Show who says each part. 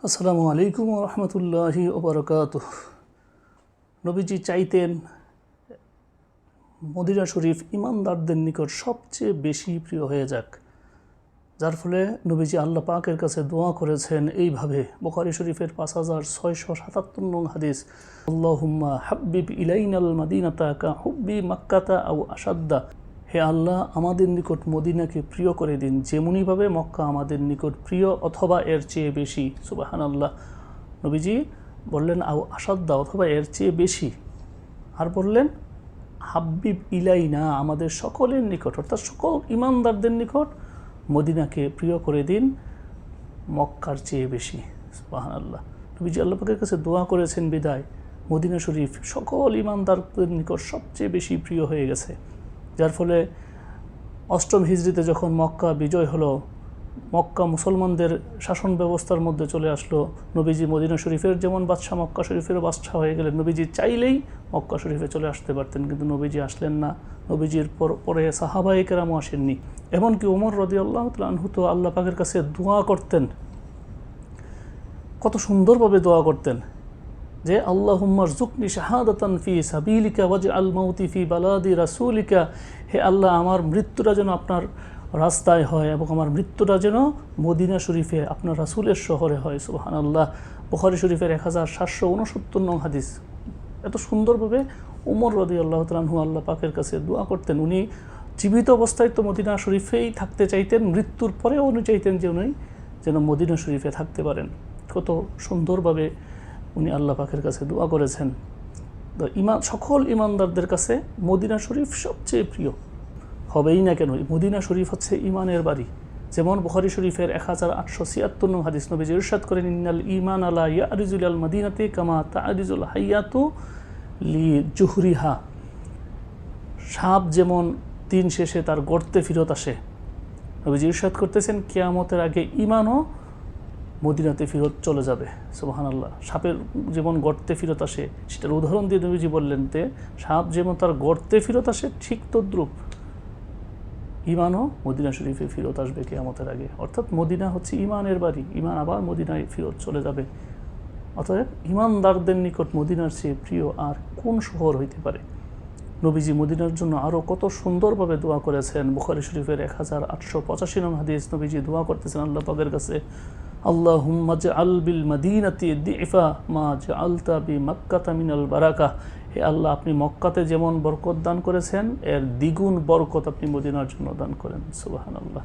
Speaker 1: আসসালামু আলাইকুম ওয়া রাহমাতুল্লাহি ওয়া বারাকাতুহু। নবীজি চাইতেন মদিনা শরীফ ইমানদারদের নিকট সবচেয়ে বেশি প্রিয় হয়ে যাক, যার ফলে নবীজি আল্লাহ পাকের কাছে দোয়া করেছেন এইভাবে। বুখারী শরীফের 5677 নং হাদিস, আল্লাহুম্মা হাব্বিব ইলাইনাল মাদিনাতা কা হুব্বি মাক্কাতা আও আশাদ্দা। হে আল্লাহ, আমাদের নিকট মদিনাকে প্রিয় করে দিন যেমনিভাবে মক্কা আমাদের নিকট প্রিয় অথবা এর চেয়ে বেশি। সুবহানাল্লাহ। নবীজি বললেন আও আশাদ্দা, অথবা এর চেয়ে বেশি। আর বললেন হাব্বিব ইলাইনা, আমাদের সকলের নিকট, অর্থাৎ সকল ইমানদারদের নিকট মদিনাকে প্রিয় করে দিন মক্কার চেয়ে বেশি। সুবহানাল্লাহ। নবীজি আল্লাহ পাকের কাছে দোয়া করেছেন বিদায় মদিনা শরীফ সকল ইমানদারদের নিকট সবচেয়ে বেশি প্রিয় হয়ে গেছে। যার ফলে অষ্টম হিজরিতে যখন মক্কা বিজয় হলো, মক্কা মুসলমানদের শাসন ব্যবস্থার মধ্যে চলে আসলো, নবীজি মদিনা শরীফের যেমন বাদশাহ মক্কা শরীফেরও বাদশাহ হয়ে গেলেন। নবীজি চাইলেই মক্কা শরীফে চলে আসতে পারতেন, কিন্তু নবীজি আসলেন না। নবীজির পরে সাহাবায়ে কেরামও আসেননি। এমনকি ওমর রাদিয়াল্লাহু তাআলা আনহু তো আল্লাহ পাকের কাছে দোয়া করতেন, কত সুন্দরভাবে দোয়া করতেন যে আল্লাহুম্মা রযুকনি শাহাদাতান ফি সাবিলিকা ওয়াজআল মাউতি ফি বালাদি রাসূলিকা। হে আল্লাহ, আমার মৃত্যুটা যেন আপনার রাস্তায় হয় এবং আমার মৃত্যুটা যেন মদিনা শরীফে আপনার রাসূলের শহরে হয়। সুবহানাল্লাহ। বুখারী শরীফের 1769 নং হাদিস। এত সুন্দরভাবে ওমর রাদিয়াল্লাহু তাআলা আনহু আল্লাহ পাকের কাছে দোয়া করতেন। উনি জীবিত অবস্থায় তো মদিনা শরীফেই থাকতে চাইতেন, মৃত্যুর পরেও উনি চাইতেন যে উনি যেন মদিনা শরীফে থাকতে পারেন। কত সুন্দরভাবে উনি আল্লাহ পাকের কাছে দোয়া করেছেন। তো সকল ইমানদারদের কাছে মদিনা শরীফ সবচেয়ে প্রিয় হবেই না কেন। মদিনা শরীফ হচ্ছে ইমানের বাড়ি। যেমন বুখারী শরীফের 1876 নং হাদিস, নবীজি ইরশাদ করেন ইন্নাল ঈমান লা ইয়ারিজুল আল মাদিনাতি কামা তারিজুল হাইয়াতু লি জুহরিহা। সাপ যেমন দিন শেষে তার গর্তে ফিরত আসে, নবীজি ইরশাদ করতেছেন কিয়ামতের আগে ঈমানও মদিনাতে ফিরত চলে যাবে। সুবহানাল্লাহ। সাপের যেমন গর্তে ফিরত আসে, সেটার উদাহরণ দিয়ে নবীজি বললেন যে সাপ যেমন তার গর্তে ফিরত আসে, ঠিক তদ্রূপ ঈমানও মদিনা শরীফে ফিরত আসবে কিয়ামতের আগে। অর্থাৎ মদিনা হচ্ছে ঈমানের বাড়ি, ঈমান আবার মদিনায় ফিরত চলে যাবে। অতএব ঈমানদারদের নিকট মদিনার চেয়ে প্রিয় আর কোন শহর হইতে পারে। নবীজি মদিনার জন্য আরও কত সুন্দরভাবে দোয়া করেছেন। বুখারী শরীফের 1885 নং হাদিস, নবীজি দোয়া করতেছেন আল্লাহ পাকের কাছে, আল্লাহুম্মা জাআল বিল মাদিনাতি দিফা মা জাআলতা বিমাক্কাতা মিনাল বারাকাহ। হে আল্লাহ, আপনি মক্কাতে যেমন বরকত দান করেছেন এর দ্বিগুণ বরকত আপনি মদিনার জন্য দান করেন। সুবহানাল্লাহ।